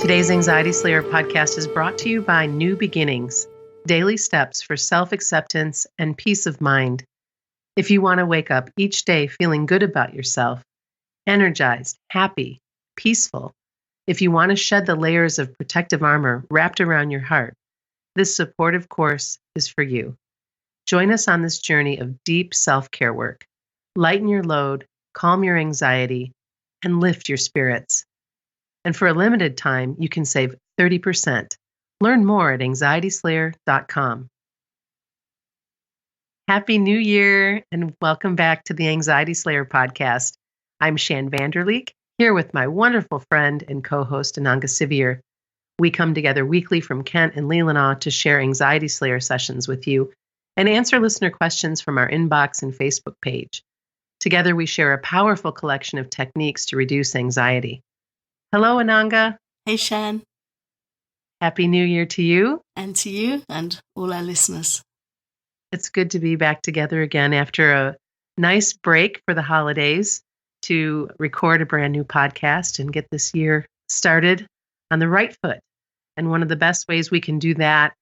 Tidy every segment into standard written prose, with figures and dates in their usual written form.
Today's Anxiety Slayer podcast is brought to you by New Beginnings, daily steps for self-acceptance and peace of mind. If you want to wake up each day feeling good about yourself, energized, happy, peaceful, if you want to shed the layers of protective armor wrapped around your heart, this supportive course is for you. Join us on this journey of deep self-care work. Lighten your load, calm your anxiety, and lift your spirits. And for a limited time, you can save 30%. Learn more at anxietyslayer.com. Happy New Year, and welcome back to the Anxiety Slayer podcast. I'm Shan Vanderleek, here with my wonderful friend and co-host Ananga Sivir. We come together weekly from Kent and Leelanau to share Anxiety Slayer sessions with you and answer listener questions from our inbox and Facebook page. Together, we share a powerful collection of techniques to reduce anxiety. Hello, Ananga. Hey, Shan. Happy New Year to you. And to you and all our listeners. It's good to be back together again after a nice break for the holidays to record a brand new podcast and get this year started on the right foot. And one of the best ways we can do that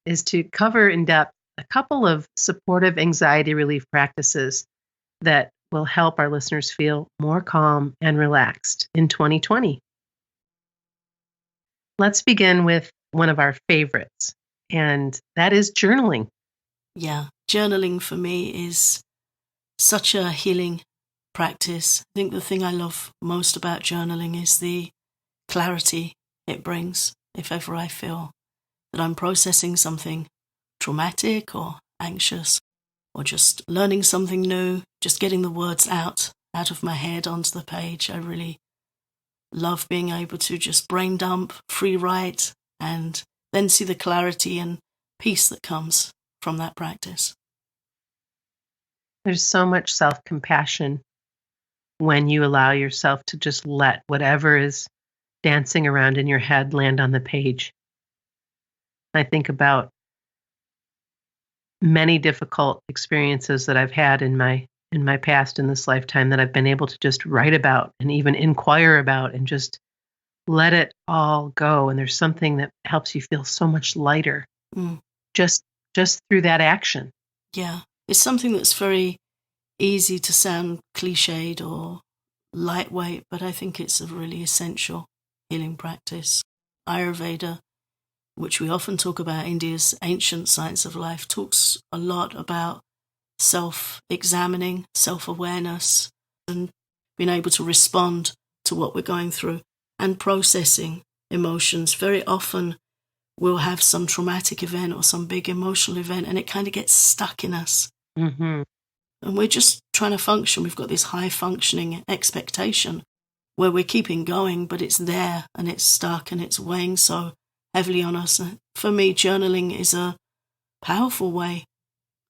is to cover in depth a couple of supportive anxiety relief practices that will help our listeners feel more calm and relaxed in 2020. Let's begin with one of our favorites, and that is journaling. Yeah, journaling for me is such a healing practice. I think the thing I love most about journaling is the clarity it brings. If ever I feel that I'm processing something traumatic or anxious, or just learning something new, just getting the words out of my head onto the page, I really love being able to just brain dump, free write, and then see the clarity and peace that comes from that practice. There's so much self-compassion when you allow yourself to just let whatever is dancing around in your head land on the page. I think about many difficult experiences that I've had in my past in this lifetime that I've been able to just write about and even inquire about and just let it all go. And there's something that helps you feel so much lighter just through that action. Yeah, it's something that's very easy to sound cliched or lightweight, but I think it's a really essential healing practice. Ayurveda, which we often talk about, India's ancient science of life, talks a lot about self-examining, self-awareness, and being able to respond to what we're going through and processing emotions. Very often we'll have some traumatic event or some big emotional event and it kind of gets stuck in us. Mm-hmm. And we're just trying to function. We've got this high-functioning expectation where we're keeping going, but it's there and it's stuck and it's weighing so heavily on us. And for me, journaling is a powerful way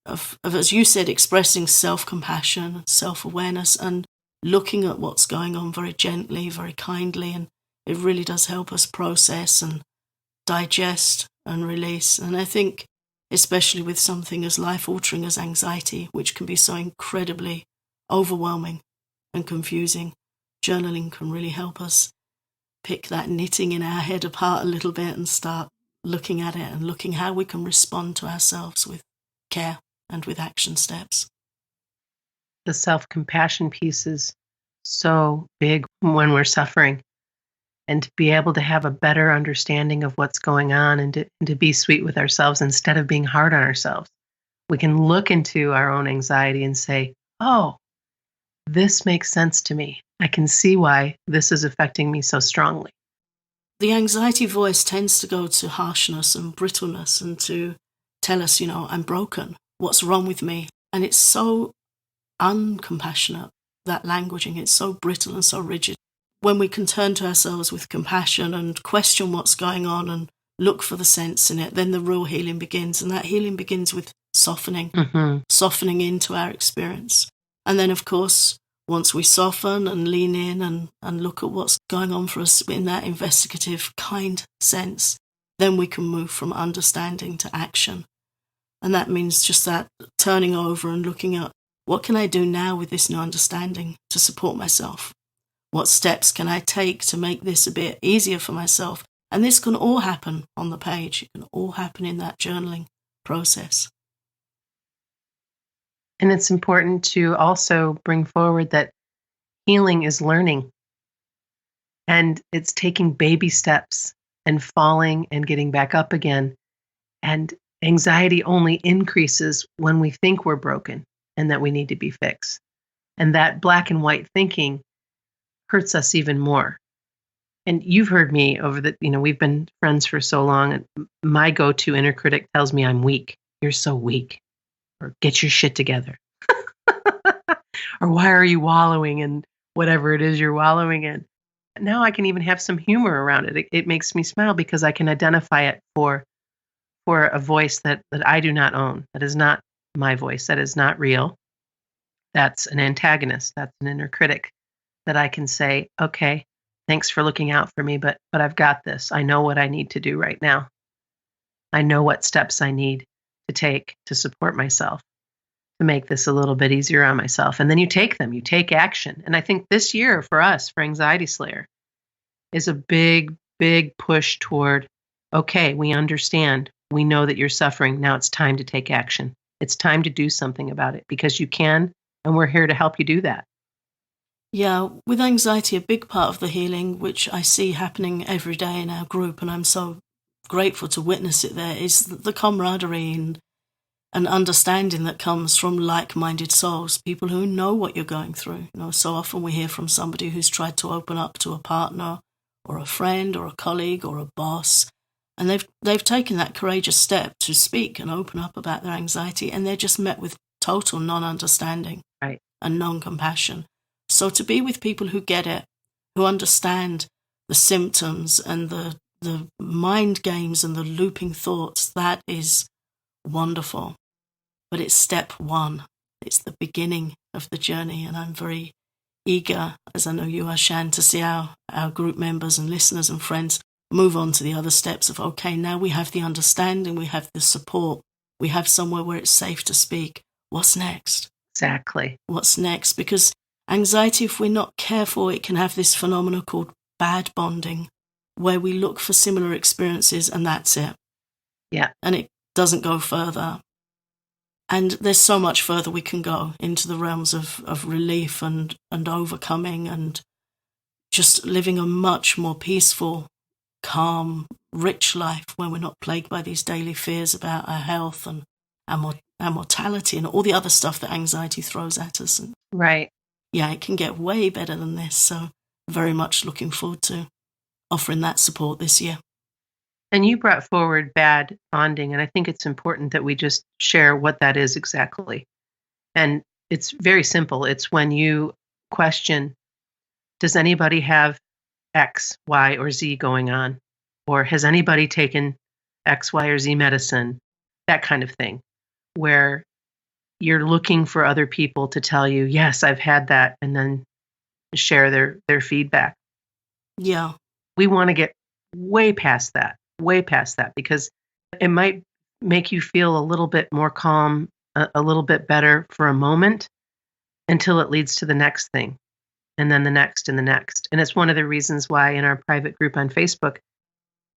of, as you said, expressing self-compassion, self-awareness, and looking at what's going on very gently, very kindly. And it really does help us process and digest and release. And I think, especially with something as life-altering as anxiety, which can be so incredibly overwhelming and confusing, journaling can really help us pick that knitting in our head apart a little bit and start looking at it and looking how we can respond to ourselves with care and with action steps. The self-compassion piece is so big when we're suffering, and to be able to have a better understanding of what's going on and to be sweet with ourselves instead of being hard on ourselves. We can look into our own anxiety and say, oh, this makes sense to me. I can see why this is affecting me so strongly. The anxiety voice tends to go to harshness and brittleness and to tell us, I'm broken. What's wrong with me? And it's so uncompassionate, that languaging. It's so brittle and so rigid. When we can turn to ourselves with compassion and question what's going on and look for the sense in it, then the real healing begins. And that healing begins with softening, softening into our experience. And then, of course, once we soften and lean in and look at what's going on for us in that investigative, kind sense, then we can move from understanding to action. And that means just that turning over and looking at what can I do now with this new understanding to support myself? What steps can I take to make this a bit easier for myself? And this can all happen on the page. It can all happen in that journaling process. And it's important to also bring forward that healing is learning. And it's taking baby steps and falling and getting back up again. And anxiety only increases when we think we're broken and that we need to be fixed. And that black and white thinking hurts us even more. And you've heard me over the, we've been friends for so long. And my go-to inner critic tells me I'm weak. You're so weak. Or get your shit together. Or why are you wallowing in whatever it is you're wallowing in? Now I can even have some humor around it. It makes me smile because I can identify it for a voice that I do not own. That is not my voice. That is not real. That's an antagonist. That's an inner critic that I can say, okay, thanks for looking out for me, but I've got this. I know what I need to do right now. I know what steps I need to take to support myself, to make this a little bit easier on myself. And then you take them, you take action. And I think this year for us, for Anxiety Slayer, is a big, big push toward, okay, we understand. We know that you're suffering. Now it's time to take action. It's time to do something about it because you can, and we're here to help you do that. Yeah, with anxiety, a big part of the healing, which I see happening every day in our group, and I'm so grateful to witness it there, is the camaraderie and understanding that comes from like-minded souls, people who know what you're going through. So often we hear from somebody who's tried to open up to a partner or a friend or a colleague or a boss, and they've taken that courageous step to speak and open up about their anxiety, and they're just met with total non-understanding, right, and non-compassion. So to be with people who get it, who understand the symptoms and the mind games and the looping thoughts, that is wonderful. But it's step one. It's the beginning of the journey. And I'm very eager, as I know you are, Shan, to see our group members and listeners and friends move on to the other steps of, okay, now we have the understanding, we have the support, we have somewhere where it's safe to speak. What's next? Exactly. What's next? Because anxiety, if we're not careful, it can have this phenomenon called bad bonding, where we look for similar experiences and that's it. Yeah. And it doesn't go further. And there's so much further we can go into the realms of relief and overcoming and just living a much more peaceful, calm, rich life where we're not plagued by these daily fears about our health and our mortality and all the other stuff that anxiety throws at us. And right. Yeah, it can get way better than this. So very much looking forward to offering that support this year. And you brought forward bad bonding, and I think it's important that we just share what that is exactly. And it's very simple. It's when you question, does anybody have X, Y, or Z going on? Or has anybody taken X, Y, or Z medicine? That kind of thing, where you're looking for other people to tell you, yes, I've had that, and then share their feedback. Yeah. We want to get way past that, because it might make you feel a little bit more calm, a little bit better for a moment until it leads to the next thing, and then the next and the next. And it's one of the reasons why in our private group on Facebook,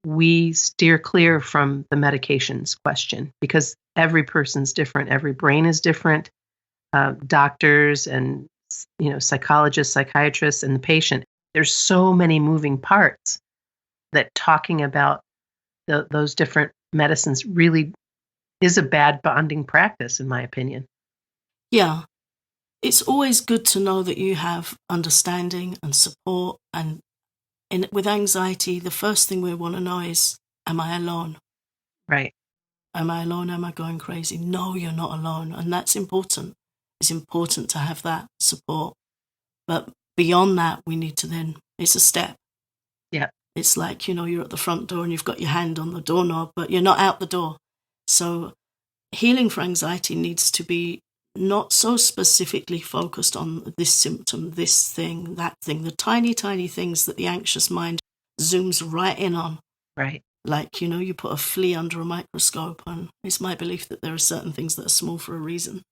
we steer clear from the medications question, because every person's different. Every brain is different. Doctors and psychologists, psychiatrists, and the patient. There's so many moving parts that talking about those different medicines really is a bad bonding practice, in my opinion. Yeah. It's always good to know that you have understanding and support. And with anxiety, the first thing we want to know is, am I alone? Right. Am I alone? Am I going crazy? No, you're not alone. And that's important. It's important to have that support. But beyond that, we need to then, it's a step. Yeah. It's like, you're at the front door and you've got your hand on the doorknob, but you're not out the door. So healing for anxiety needs to be not so specifically focused on this symptom, this thing, that thing, the tiny, tiny things that the anxious mind zooms right in on. Right. Like, you put a flea under a microscope, and it's my belief that there are certain things that are small for a reason.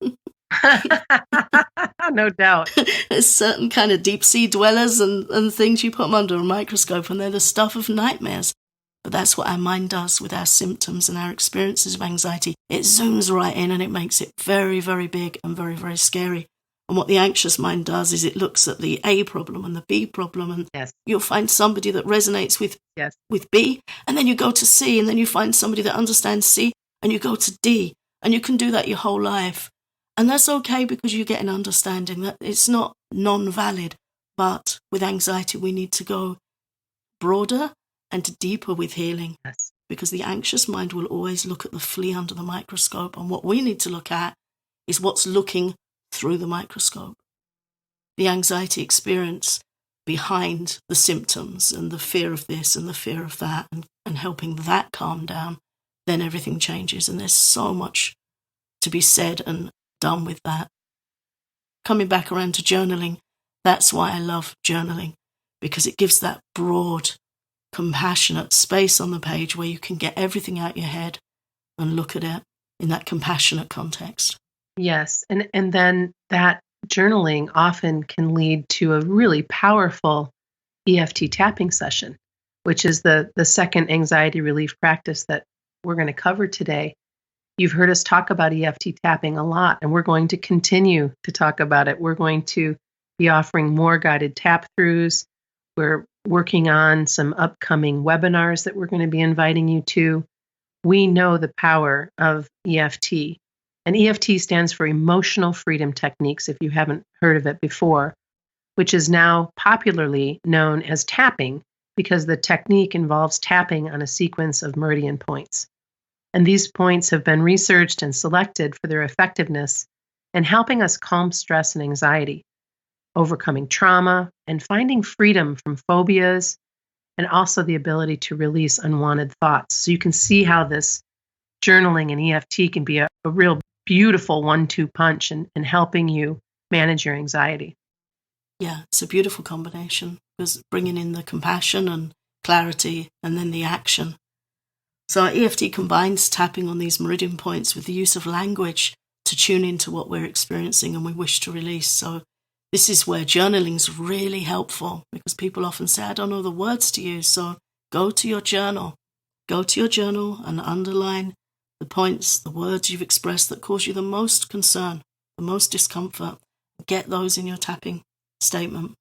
No doubt. There's certain kind of deep sea dwellers and things you put them under a microscope, and they're the stuff of nightmares. But that's what our mind does with our symptoms and our experiences of anxiety. It zooms right in and it makes it very, very big and very, very scary. And what the anxious mind does is it looks at the A problem and the B problem, and Yes. you'll find somebody that resonates with B, and then you go to C, and then you find somebody that understands C, and you go to D, and you can do that your whole life. And that's okay because you get an understanding that it's not non-valid, but with anxiety we need to go broader and deeper with healing. Yes. Because the anxious mind will always look at the flea under the microscope, and what we need to look at is what's looking through the microscope. The anxiety experience behind the symptoms and the fear of this and the fear of that, and helping that calm down, then everything changes. And there's so much to be said and done with that. Coming back around to journaling, that's why I love journaling, because it gives that broad, compassionate space on the page where you can get everything out your head and look at it in that compassionate context. Yes. And then that journaling often can lead to a really powerful EFT tapping session, which is the second anxiety relief practice that we're going to cover today. You've heard us talk about EFT tapping a lot, and we're going to continue to talk about it. We're going to be offering more guided tap throughs. We're working on some upcoming webinars that we're going to be inviting you to. We know the power of EFT. And EFT stands for Emotional Freedom Techniques, if you haven't heard of it before, which is now popularly known as tapping because the technique involves tapping on a sequence of meridian points. And these points have been researched and selected for their effectiveness in helping us calm stress and anxiety, overcoming trauma, and finding freedom from phobias, and also the ability to release unwanted thoughts. So you can see how this journaling and EFT can be a real beautiful 1-2 punch in helping you manage your anxiety. Yeah, it's a beautiful combination, because bringing in the compassion and clarity and then the action. So our EFT combines tapping on these meridian points with the use of language to tune into what we're experiencing and we wish to release. So this is where journaling's really helpful, because people often say, I don't know the words to use. So go to your journal. Go to your journal and underline the points, the words you've expressed that cause you the most concern, the most discomfort. Get those in your tapping statement.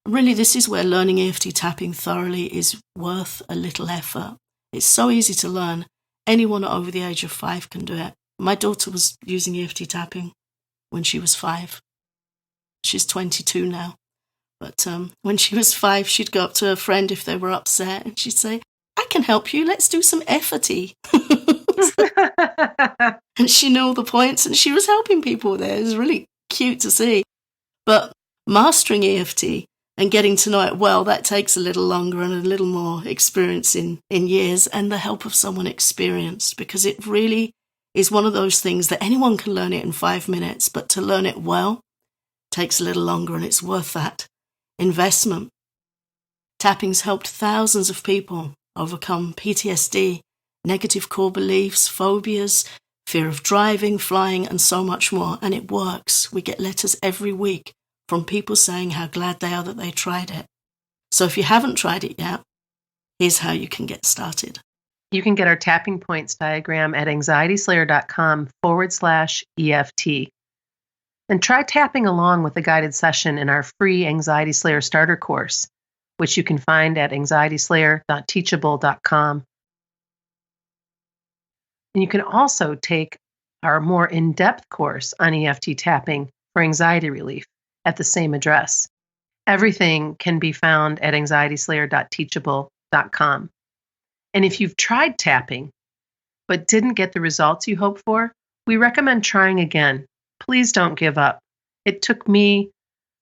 Really, this is where learning EFT tapping thoroughly is worth a little effort. It's so easy to learn. Anyone over the age of 5 can do it. My daughter was using EFT tapping when she was 5. She's 22 now. But when she was 5, she'd go up to a friend if they were upset and she'd say, I can help you. Let's do some efforty. And she knew all the points and she was helping people there. It was really cute to see. But mastering EFT and getting to know it well, that takes a little longer and a little more experience in years, and the help of someone experienced, because it really is one of those things that anyone can learn it in 5 minutes, but to learn it well takes a little longer, and it's worth that investment. Tapping's helped thousands of people overcome PTSD, negative core beliefs, phobias, fear of driving, flying, and so much more. And it works. We get letters every week from people saying how glad they are that they tried it. So if you haven't tried it yet, here's how you can get started. You can get our tapping points diagram at anxietyslayer.com/EFT. And try tapping along with a guided session in our free Anxiety Slayer starter course, which you can find at anxietyslayer.teachable.com. And you can also take our more in-depth course on EFT tapping for anxiety relief at the same address. Everything can be found at anxietyslayer.teachable.com. And if you've tried tapping but didn't get the results you hoped for, we recommend trying again. Please don't give up. It took me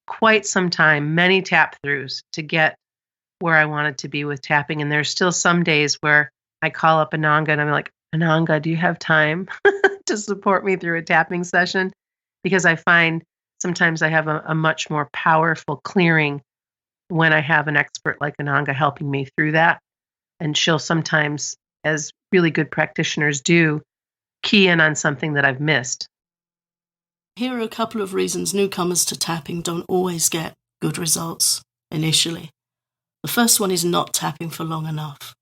quite some time, many tap throughs, to get where I wanted to be with tapping. And there's still some days where I call up Ananga and I'm like, Ananga, do you have time to support me through a tapping session? Because I find sometimes I have a much more powerful clearing when I have an expert like Ananga helping me through that. And she'll sometimes, as really good practitioners do, key in on something that I've missed. Here are a couple of reasons newcomers to tapping don't always get good results initially. The first one is not tapping for long enough.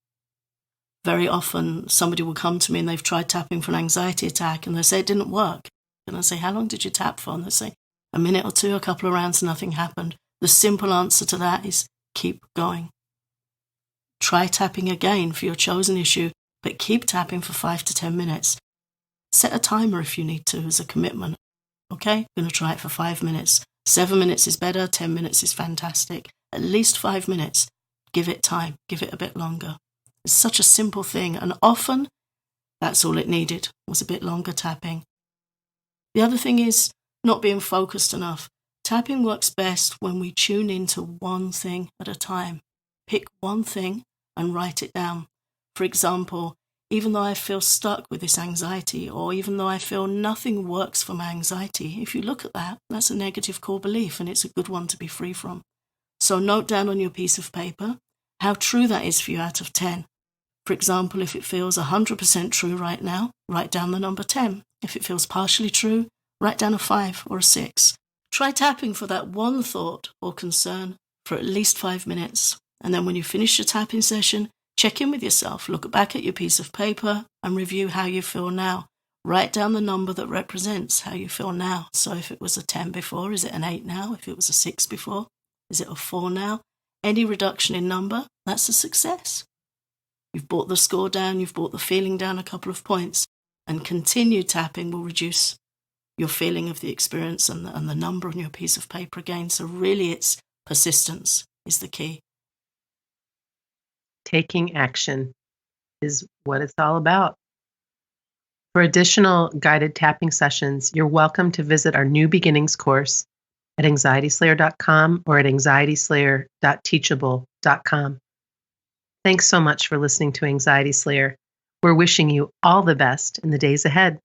Very often somebody will come to me and they've tried tapping for an anxiety attack and they say it didn't work. And I say, how long did you tap for? And they say, a minute or two, a couple of rounds, nothing happened. The simple answer to that is keep going. Try tapping again for your chosen issue, but keep tapping for 5 to 10 minutes. Set a timer if you need to as a commitment. Okay, I'm going to try it for 5 minutes. 7 minutes is better, 10 minutes is fantastic. At least 5 minutes. Give it time, give it a bit longer. It's such a simple thing, and often that's all it needed, was a bit longer tapping. The other thing is not being focused enough. Tapping works best when we tune into one thing at a time. Pick one thing and write it down. For example, even though I feel stuck with this anxiety, or even though I feel nothing works for my anxiety, if you look at that, that's a negative core belief, and it's a good one to be free from. So note down on your piece of paper how true that is for you out of 10. For example, if it feels 100% true right now, write down the number 10. If it feels partially true, write down a 5 or a 6. Try tapping for that one thought or concern for at least 5 minutes. And then when you finish your tapping session, check in with yourself, look back at your piece of paper and review how you feel now. Write down the number that represents how you feel now. So if it was a 10 before, is it an 8 now? If it was a 6 before, is it a 4 now? Any reduction in number, that's a success. You've brought the score down, you've brought the feeling down a couple of points, and continued tapping will reduce your feeling of the experience and the number on your piece of paper again. So really it's persistence is the key. Taking action is what it's all about. For additional guided tapping sessions, you're welcome to visit our New Beginnings course at anxietyslayer.com or at anxietyslayer.teachable.com. Thanks so much for listening to Anxiety Slayer. We're wishing you all the best in the days ahead.